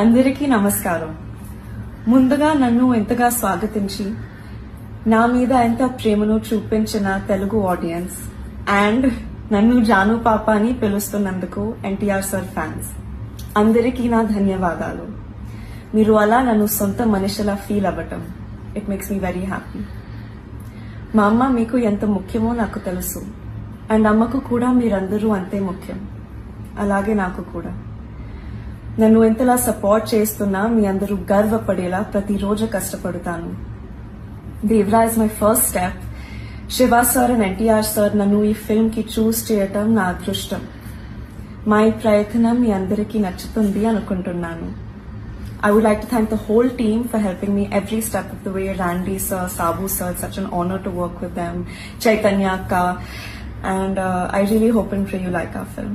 అందరికీ నమస్కారం. ముందుగా నన్ను ఎంతగా స్వాగతించి నా మీద ఎంత ప్రేమను చూపించిన తెలుగు ఆడియన్స్ అండ్ నన్ను జాను పాప అని పిలుస్తున్నందుకు ఎన్టీఆర్ సార్ ఫ్యాన్స్ అందరికీ నా ధన్యవాదాలు. మీరు అలా నన్ను సొంత మనిషిలా ఫీల్ అవ్వటం it makes me very happy. మా అమ్మ మీకు ఎంత ముఖ్యమో నాకు తెలుసు అండ్ అమ్మకు కూడా మీరందరూ అంతే ముఖ్యం, అలాగే నాకు కూడా. నన్ను ఎంతలా సపోర్ట్ చేస్తున్నా మీ అందరూ గర్వపడేలా ప్రతిరోజు కష్టపడతాను. Devara is my first step. Shiva sir and NTR sir నన్ను ఈ ఫిల్మ్ కి చూస్ చేయటం నా అదృష్టం. మా ఈ ప్రయత్నం మీ అందరికీ నచ్చుతుంది అనుకుంటున్నాను. I would like to thank the whole team for helping me every step of the way. Randy sir, Sabu sir, it's such an honor to work with them. Chaitanya Akka, and I really hope and pray you like our film.